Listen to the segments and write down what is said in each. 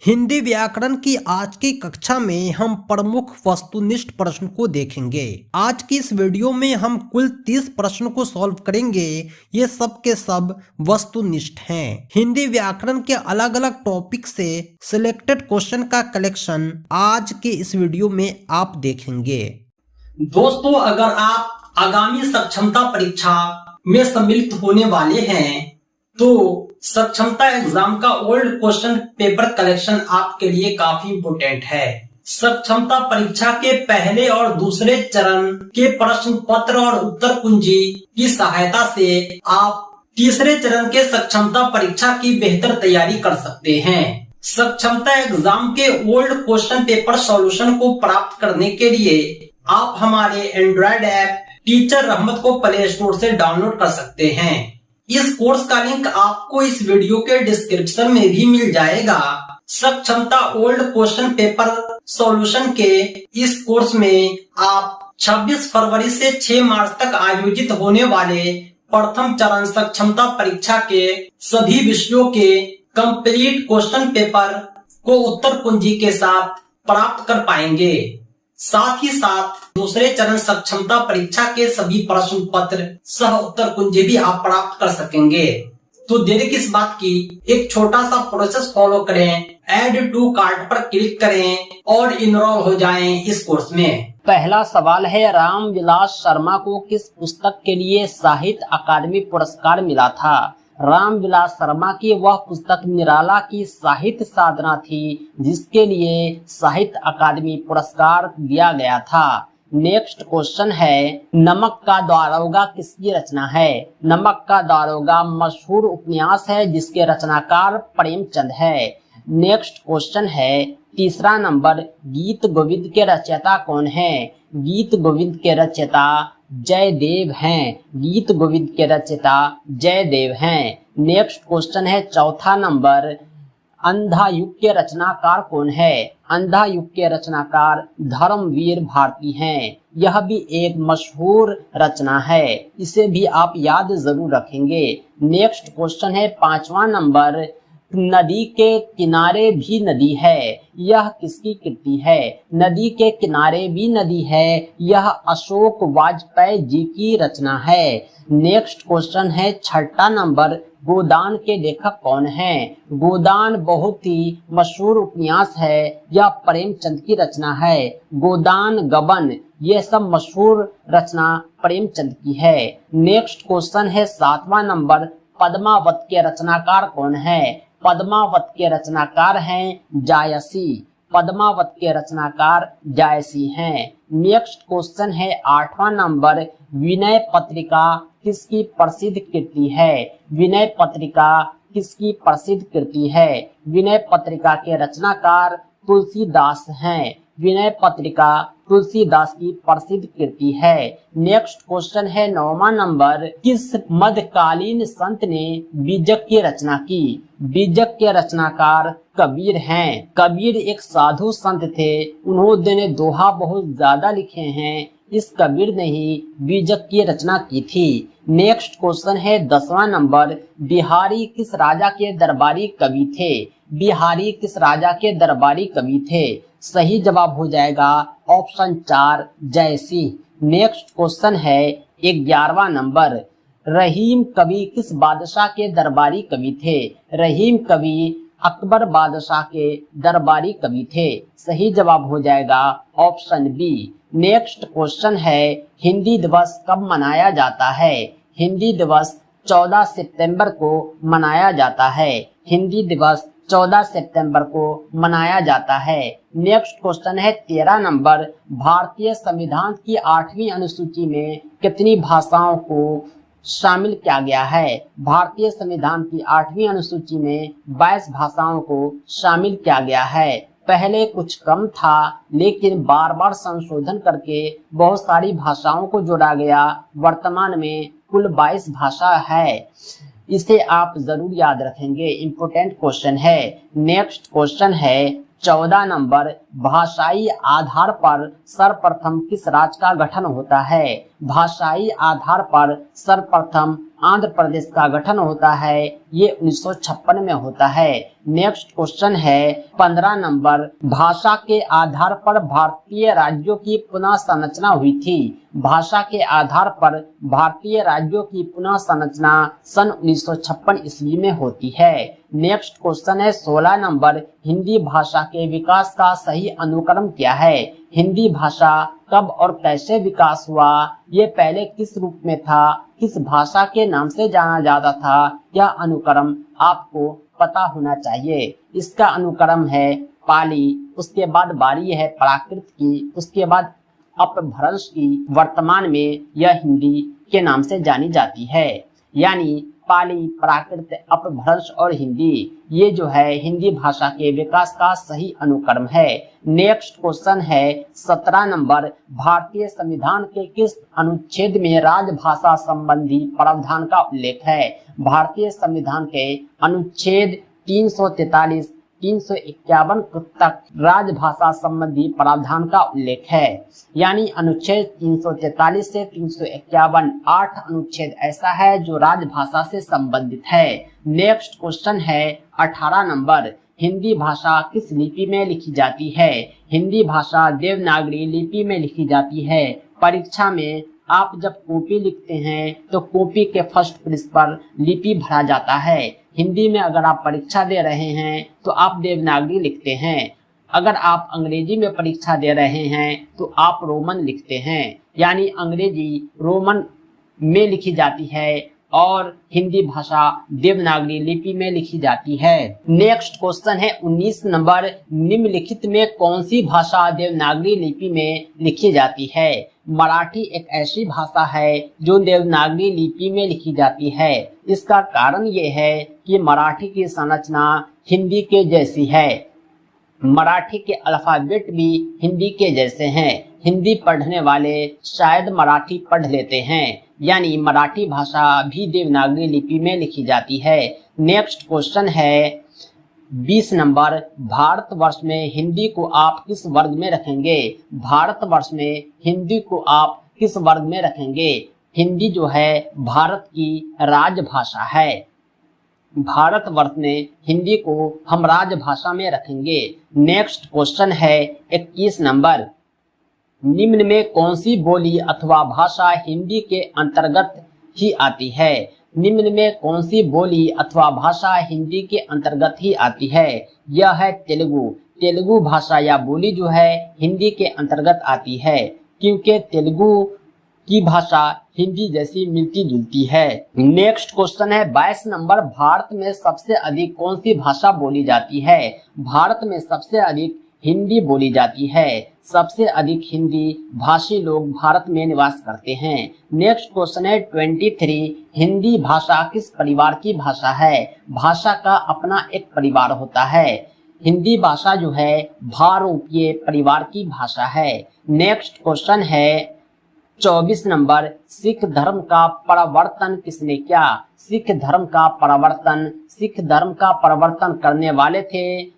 हिंदी व्याकरण की आज की कक्षा में हम प्रमुख वस्तुनिष्ठ प्रश्न को देखेंगे। आज की इस वीडियो में हम कुल 30 प्रश्न को सॉल्व करेंगे। ये सब के सब वस्तुनिष्ठ हैं। हिंदी व्याकरण के अलग अलग टॉपिक से सिलेक्टेड क्वेश्चन का कलेक्शन आज के इस वीडियो में आप देखेंगे। दोस्तों, अगर आप आगामी सक्षमता परीक्षा में सम्मिलित होने वाले हैं तो सक्षमता एग्जाम का ओल्ड क्वेश्चन पेपर कलेक्शन आपके लिए काफी इम्पोर्टेंट है। सक्षमता परीक्षा के पहले और दूसरे चरण के प्रश्न पत्र और उत्तर कुंजी की सहायता से आप तीसरे चरण के सक्षमता परीक्षा की बेहतर तैयारी कर सकते हैं। सक्षमता एग्जाम के ओल्ड क्वेश्चन पेपर सॉल्यूशन को प्राप्त करने के लिए आप हमारे एंड्रॉइड ऐप टीचर रहमत को प्ले स्टोर से डाउनलोड कर सकते हैं। इस कोर्स का लिंक आपको इस वीडियो के डिस्क्रिप्शन में भी मिल जाएगा। सक्षमता ओल्ड क्वेश्चन पेपर सॉल्यूशन के इस कोर्स में आप 26 फरवरी से 6 मार्च तक आयोजित होने वाले प्रथम चरण सक्षमता परीक्षा के सभी विषयों के कंप्लीट क्वेश्चन पेपर को उत्तर कुंजी के साथ प्राप्त कर पाएंगे। साथ ही साथ दूसरे चरण सक्षमता परीक्षा के सभी प्रश्न पत्र सह उत्तर कुंजी भी आप प्राप्त कर सकेंगे। तो देरी किस बात की, एक छोटा सा प्रोसेस फॉलो करें, ऐड टू कार्ट पर क्लिक करें और इनरोल हो जाएं इस कोर्स में। पहला सवाल है, रामविलास शर्मा को किस पुस्तक के लिए साहित्य अकादमी पुरस्कार मिला था? रामविलास शर्मा की वह पुस्तक निराला की साहित्य साधना थी जिसके लिए साहित्य अकादमी पुरस्कार दिया गया था। नेक्स्ट क्वेश्चन है, नमक का दारोगा किसकी रचना है? नमक का दारोगा मशहूर उपन्यास है जिसके रचनाकार प्रेमचंद है। नेक्स्ट क्वेश्चन है, तीसरा नंबर, गीत गोविंद के रचयिता कौन है? गीत गोविंद के रचयिता जयदेव हैं। गीत गोविंद के रचयिता जयदेव हैं। नेक्स्ट क्वेश्चन है, चौथा नंबर, अंधा युग के रचनाकार कौन है? अंधा युग के रचनाकार धर्मवीर भारती हैं। यह भी एक मशहूर रचना है, इसे भी आप याद जरूर रखेंगे। नेक्स्ट क्वेश्चन है, पांचवा नंबर, नदी के किनारे भी नदी है, यह किसकी कृति है? नदी के किनारे भी नदी है, यह अशोक वाजपेयी जी की रचना है। नेक्स्ट क्वेश्चन है, छठा नंबर, गोदान के लेखक कौन हैं? गोदान बहुत ही मशहूर उपन्यास है, यह प्रेमचंद की रचना है। गोदान, गबन, ये सब मशहूर रचना प्रेमचंद की है। नेक्स्ट क्वेश्चन है, सातवां नंबर, पद्मावत के रचनाकार कौन है? पद्मावत के रचनाकार हैं जायसी। पद्मावत के रचनाकार जायसी हैं। नेक्स्ट क्वेश्चन है, आठवां नंबर, विनय पत्रिका किसकी प्रसिद्ध कृति है? विनय पत्रिका किसकी प्रसिद्ध कृति है? विनय पत्रिका के रचनाकार तुलसीदास हैं। विनय पत्रिका तुलसीदास की प्रसिद्ध कृति है। नेक्स्ट क्वेश्चन है, नौवां नंबर, किस मध्यकालीन संत ने बीजक की रचना की? बीजक के रचनाकार कबीर हैं। कबीर एक साधु संत थे, उन्होंने दोहा बहुत ज्यादा लिखे हैं। इस कबीर ने ही बीजक की रचना की थी। नेक्स्ट क्वेश्चन है, 10वां नंबर, बिहारी किस राजा के दरबारी कवि थे? बिहारी किस राजा के दरबारी कवि थे? सही जवाब हो जाएगा ऑप्शन 4, जयसिंह। नेक्स्ट क्वेश्चन है, 11वां नंबर, रहीम कवि किस बादशाह के दरबारी कवि थे? रहीम कवि अकबर बादशाह के दरबारी कवि थे। सही जवाब हो जाएगा ऑप्शन बी। नेक्स्ट क्वेश्चन है, हिंदी दिवस कब मनाया जाता है? हिंदी दिवस 14 सितंबर को मनाया जाता है। हिंदी दिवस 14 सितंबर को मनाया जाता है। नेक्स्ट क्वेश्चन है, 13 नंबर, भारतीय संविधान की 8वीं अनुसूची में कितनी भाषाओं को शामिल किया गया है? भारतीय संविधान की 8वीं अनुसूची में 22 भाषाओं को शामिल किया गया है। पहले कुछ कम था, लेकिन बार बार संशोधन करके बहुत सारी भाषाओं को जोड़ा गया। वर्तमान में कुल 22 भाषा है। इसे आप जरूर याद रखेंगे, इम्पोर्टेंट क्वेश्चन है। नेक्स्ट क्वेश्चन है, 14 नंबर, भाषाई आधार पर सर्वप्रथम किस राज्य का गठन होता है? भाषाई आधार पर सर्वप्रथम आंध्र प्रदेश का गठन होता है, ये 1956 में होता है। नेक्स्ट क्वेश्चन है 15 नंबर, भाषा के आधार पर भारतीय राज्यों की पुनः संरचना हुई थी। भाषा के आधार पर भारतीय राज्यों की पुनः संरचना सन 1956 ईस्वी में होती है। नेक्स्ट क्वेश्चन है 16 नंबर, हिंदी भाषा के विकास का सही अनुक्रम क्या है? हिंदी भाषा कब और कैसे विकास हुआ? ये पहले किस रूप में था? किस भाषा के नाम से जाना जाता था? यह अनुक्रम आपको पता होना चाहिए। इसका अनुक्रम है पाली, उसके बाद बारी है प्राकृत की, उसके बाद अपभ्रंश की। वर्तमान में यह हिंदी के नाम से जानी जाती है। यानी पाली, प्राकृत, अपभ्रंश और हिंदी, ये जो है हिंदी भाषा के विकास का सही अनुक्रम है। नेक्स्ट क्वेश्चन है 17 नंबर, भारतीय संविधान के किस अनुच्छेद में राजभाषा संबंधी प्रावधान का उल्लेख है? भारतीय संविधान के अनुच्छेद 343, 351 तक राजभाषा संबंधी प्रावधान का उल्लेख है। यानी अनुच्छेद 343 से 351, 8 अनुच्छेद ऐसा है जो राजभाषा से संबंधित है। नेक्स्ट क्वेश्चन है 18 नंबर, हिंदी भाषा किस लिपि में लिखी जाती है? हिंदी भाषा देवनागरी लिपि में लिखी जाती है। परीक्षा में आप जब कॉपी लिखते हैं तो कॉपी के फर्स्ट पेज पर लिपि भरा जाता है। हिंदी में अगर आप परीक्षा दे रहे हैं तो आप देवनागरी लिखते हैं। अगर आप अंग्रेजी में परीक्षा दे रहे हैं तो आप रोमन लिखते हैं। यानी अंग्रेजी रोमन में लिखी जाती है और हिंदी भाषा देवनागरी लिपि में लिखी जाती है। नेक्स्ट क्वेश्चन है 19 नंबर, निम्नलिखित में कौन सी भाषा देवनागरी लिपि में लिखी जाती है? मराठी एक ऐसी भाषा है जो देवनागरी लिपि में लिखी जाती है। इसका कारण ये है कि मराठी की संरचना हिंदी के जैसी है। मराठी के अल्फाबेट भी हिंदी के जैसे हैं। हिंदी पढ़ने वाले शायद मराठी पढ़ लेते हैं। यानी मराठी भाषा भी देवनागरी लिपि में लिखी जाती है। नेक्स्ट क्वेश्चन है 20 नंबर, भारतवर्ष में हिंदी को आप किस वर्ग में रखेंगे? भारतवर्ष में हिंदी को आप किस वर्ग में रखेंगे? हिंदी जो है भारत की राजभाषा है। भारतवर्ष में हिंदी को हम राजभाषा में रखेंगे। नेक्स्ट क्वेश्चन है 21 नंबर, निम्न में कौन सी बोली अथवा भाषा हिंदी के अंतर्गत ही आती है? निम्न में कौन सी बोली अथवा भाषा हिंदी के अंतर्गत ही आती है? यह है तेलुगु। तेलुगु भाषा या बोली जो है हिंदी के अंतर्गत आती है, क्योंकि तेलुगु की भाषा हिंदी जैसी मिलती जुलती है। नेक्स्ट क्वेश्चन है 22 नंबर, भारत में सबसे अधिक कौन सी भाषा बोली जाती है? भारत में सबसे अधिक हिंदी बोली जाती है। सबसे अधिक हिंदी भाषी लोग भारत में निवास करते हैं। नेक्स्ट क्वेश्चन है 23, हिंदी भाषा किस परिवार की भाषा है? भाषा का अपना एक परिवार होता है। हिंदी भाषा जो है भारूपीय परिवार की भाषा है। नेक्स्ट क्वेश्चन है 24 नंबर, सिख धर्म का प्रवर्तन किसने किया? सिख धर्म का प्रवर्तन करने वाले थे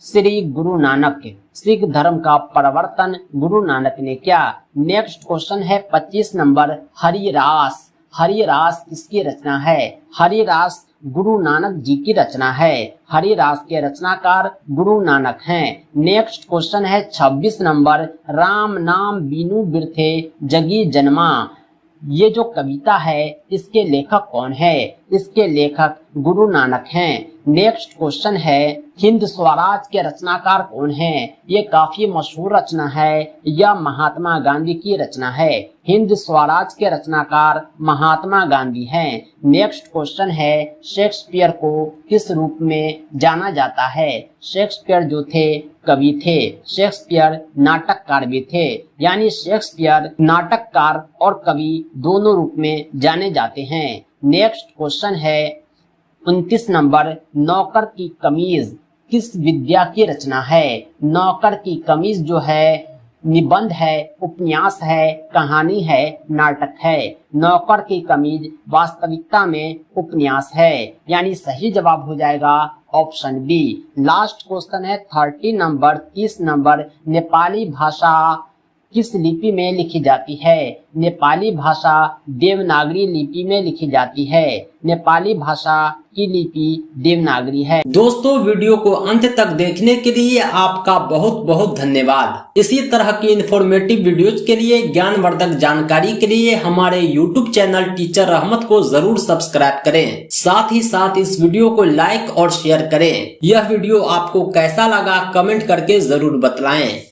श्री गुरु नानक। सिख धर्म का प्रवर्तन गुरु नानक ने किया। नेक्स्ट क्वेश्चन है 25 नंबर, हरिरास। हरिरास किसकी रचना है? हरिरास गुरु नानक जी की रचना है। हरिरास के रचनाकार गुरु नानक हैं। नेक्स्ट क्वेश्चन है 26 नंबर, राम नाम बीनू बिरथे जगी जन्मा। ये जो कविता है इसके लेखक कौन है? इसके लेखक गुरु नानक हैं। नेक्स्ट क्वेश्चन है हिंद स्वराज के रचनाकार कौन है? ये काफी मशहूर रचना है, यह महात्मा गांधी की रचना है। हिंद स्वराज के रचनाकार महात्मा गांधी हैं। नेक्स्ट क्वेश्चन है शेक्सपियर को किस रूप में जाना जाता है? शेक्सपियर जो थे कवि थे। शेक्सपियर नाटककार भी थे। यानी शेक्सपियर नाटककार और कवि दोनों रूप में जाने जाते हैं। नेक्स्ट क्वेश्चन है 29 नंबर, नौकर की कमीज किस विद्या की रचना है? नौकर की कमीज जो है निबंध है, उपन्यास है, कहानी है, नाटक है। नौकर की कमीज वास्तविकता में उपन्यास है, यानी सही जवाब हो जाएगा ऑप्शन बी। लास्ट क्वेश्चन है 30 नंबर। नेपाली भाषा किस लिपि में लिखी जाती है? नेपाली भाषा देवनागरी लिपि में लिखी जाती है। नेपाली भाषा की लिपि देवनागरी है। दोस्तों, वीडियो को अंत तक देखने के लिए आपका बहुत बहुत धन्यवाद। इसी तरह की इंफॉर्मेटिव वीडियोज के लिए, ज्ञानवर्धक जानकारी के लिए हमारे YouTube चैनल टीचर रहमत को जरूर सब्सक्राइब करें। साथ ही साथ इस वीडियो को लाइक और शेयर करें। यह वीडियो आपको कैसा लगा कमेंट करके जरूर बतलाएं।